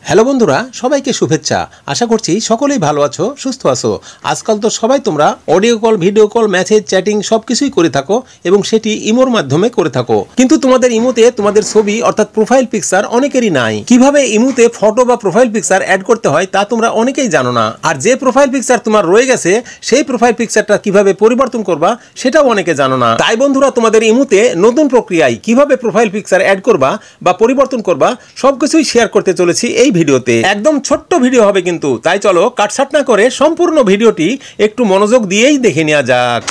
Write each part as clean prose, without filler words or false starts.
Hello বন্ধুরা, সবাইকে শুভেচ্ছা। আশা করছি সকলেই ভালো আছো, সুস্থ আছো। আজকাল তো সবাই তোমরা audio call, video call, message, chatting সবকিছুই করে থাকো এবং সেটি ইমোর মাধ্যমে করে থাকো। কিন্তু তোমাদের ইমোতে তোমাদের ছবি অর্থাৎ প্রোফাইল পিকচার অনেকেরই নাই। কিভাবে ইমোতে ফটো বা প্রোফাইল পিকচার অ্যাড করতে হয় তা তোমরা অনেকেই জানো না। আর যে প্রোফাইল পিকচার তোমার রয়ে গেছে সেই প্রোফাইল পিকচারটা কিভাবে পরিবর্তন করবা সেটাও অনেকে জানো না। তাই বন্ধুরা, তোমাদের ইমোতে নতুন প্রক্রিয়ায় কিভাবে প্রোফাইল পিকচার অ্যাড করবা বা পরিবর্তন করবা সবকিছুই শেয়ার করতে চলেছি এই ভিডিওতে। একদম ছোট্ট ভিডিও হবে কিন্তু, তাই চলো কাটছাট না করে সম্পূর্ণ ভিডিওটি একটু মনোযোগ দিয়েই দেখে নেওয়া যাক।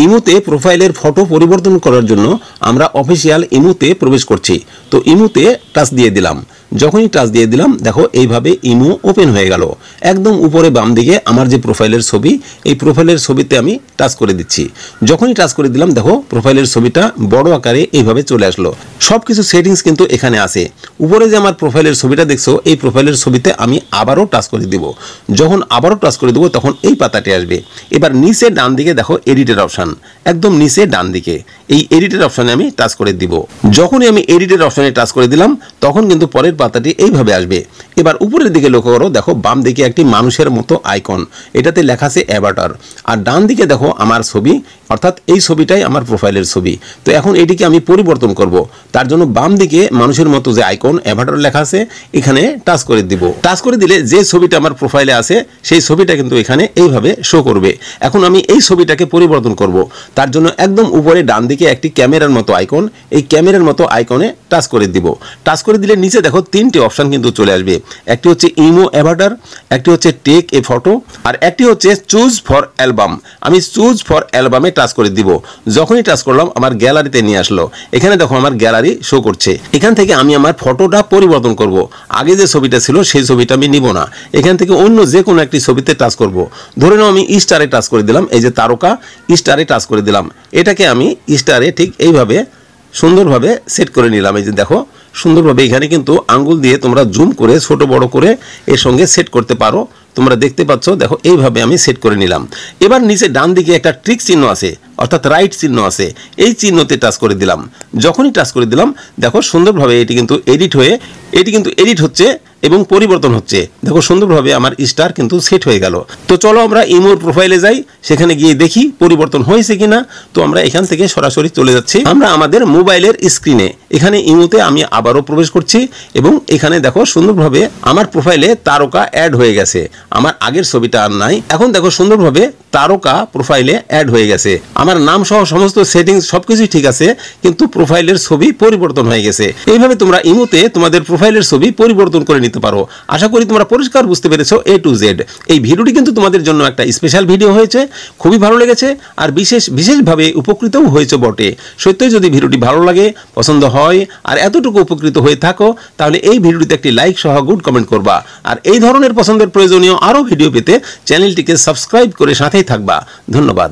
ইমোতে প্রোফাইলের ফটো পরিবর্তন করার জন্য আমরা অফিসিয়াল ইমোতে প্রবেশ করছি। তো ইমোতে টাচ দিয়ে দিলাম। যখনই টাচ দিয়ে দিলাম, দেখো এইভাবে ইমো ওপেন হয়ে গেল। একদম উপরে বাম দিকে আমার যে প্রোফাইলের ছবি, এই প্রোফাইলের ছবিতে আমি টাচ করে দিচ্ছি। যখনই টাচ করে দিলাম, দেখো প্রোফাইলের ছবিটা বড় আকারে এইভাবে চলে আসলো। সব কিছু সেটিংস কিন্তু এখানে আছে। উপরে যে আমার প্রোফাইলের ছবিটা দেখছো, এই প্রোফাইলের ছবিতে আমি আবারও টাচ করে দিব। যখন আবারও টাচ করে দেবো তখন এই পাতাটি আসবে। এবার নিচে ডান দিকে দেখো এডিটের অপশান, একদম নিচে ডান দিকে এই এডিটের অপশানে আমি টাচ করে দিব। যখনই আমি এডিটের অপশানে টাচ করে দিলাম তখন কিন্তু পরের পাতাটি এইভাবে আসবে। এবার উপরের দিকে লক্ষ্য করো, দেখো বাম দিকে একটি মানুষের মতো আইকন, এটাতে লেখা আছে অ্যাভাটার। আর ডান দিকে দেখো আমার ছবি, অর্থাৎ এই ছবিটাই আমার প্রোফাইলের ছবি। তো এখন এটিকে আমি পরিবর্তন করব। তার জন্য বাম দিকে মানুষের মতো যে আইকন অ্যাভাটার লেখা আছে এখানে টাচ করে দিব। টাচ করে দিলে যে ছবিটা আমার প্রোফাইলে আছে সেই ছবিটা কিন্তু এখানে এইভাবে শো করবে। এখন আমি এই ছবিটাকে পরিবর্তন করব। তার জন্য একদম উপরে ডান দিকে একটি ক্যামেরার মতো আইকন, এই ক্যামেরার মতো আইকনে টাচ করে দিব। টাচ করে দিলে নিচে দেখো তিনটি অপশন কিন্তু চলে আসবে। একটি হচ্ছে ইমো অ্যাভাটার, একটি হচ্ছে টেক এ ফটো, আর একটি হচ্ছে চুজ ফর অ্যালবাম। আমি চুজ ফর অ্যালবামে টাচ করে দিব। যখনই টাচ করলাম আমার গ্যালারিতে নিয়ে আসলো। এখানে দেখো আমার গ্যালারি শো করছে। এখান থেকে আমি আমার ফটোটা পরিবর্তন করব। আগে যে ছবিটা ছিল সেই ছবিটা আমি নিব না, এখান থেকে অন্য যে কোনো একটি ছবিতে টাচ করব। ধরে নাও আমি স্টারে টাচ করে দিলাম, এই যে তারকা, স্টারে টাচ করে দিলাম। এটাকে আমি স্টারে ঠিক এইভাবে সুন্দরভাবে সেট করে নিলাম। এই যে দেখো সুন্দরভাবে এখানে কিন্তু আঙ্গুল দিয়ে তোমরা জুম করে ছোট বড় করে এর সঙ্গে সেট করতে পারো। তোমরা দেখতে পাচ্ছ, দেখো এইভাবে আমি সেট করে নিলাম। এবার নিচে ডান দিকে একটা ট্রিক চিহ্ন আছে, অর্থাৎ রাইট চিহ্ন আছে, এই চিহ্নতে টাচ করে দিলাম। যখনই টাচ করে দিলাম দেখো সুন্দরভাবে এটি কিন্তু এডিট হচ্ছে এবং পরিবর্তন হচ্ছে। দেখো সুন্দরভাবে আমার স্টার কিন্তু সেট হয়ে গেল। তো চলো আমরা ইমোর প্রোফাইলে যাই, সেখানে গিয়ে দেখি পরিবর্তন হয়েছে কিনা। তো আমরা এখান থেকে সরাসরি চলে যাচ্ছি আমরা আমাদের মোবাইলের স্ক্রিনে। এখানে ইমোতে আমি আবারও প্রবেশ করছি এবং এখানে দেখো সুন্দরভাবে আমার প্রোফাইলে তারকা অ্যাড হয়ে গেছে। আমার আগের ছবিটা আর নাই। এখন দেখো সুন্দরভাবে তারকা প্রোফাইলে অ্যাড হয়ে গেছে। আমার নাম সহ সমস্ত সেটিংস সবকিছুই ঠিক আছে, কিন্তু প্রোফাইলের ছবি পরিবর্তন হয়ে গেছে। এইভাবে তোমরা ইমোতে তোমাদের প্রোফাইলের ছবি পরিবর্তন করে নিতে পারো। আশা করি তোমরা পরিষ্কার বুঝতে পেরেছো A to Z। এই ভিডিওটি কিন্তু তোমাদের জন্য একটা স্পেশাল ভিডিও হয়েছে, খুবই ভালো লেগেছে আর বিশেষভাবে উপকৃতও হয়েছে বটে। সত্যই যদি ভিডিওটি ভালো লাগে, পছন্দ হয় আর এতটুকু উপকৃত হয়ে থাকো, তাহলে এই ভিডিওটিতে একটি লাইক সহ গুড কমেন্ট করবা। আর এই ধরনের পছন্দের প্রয়োজনীয় আরও ভিডিও পেতে চ্যানেলটিকে সাবস্ক্রাইব করে সাথেই থাকবা। ধন্যবাদ।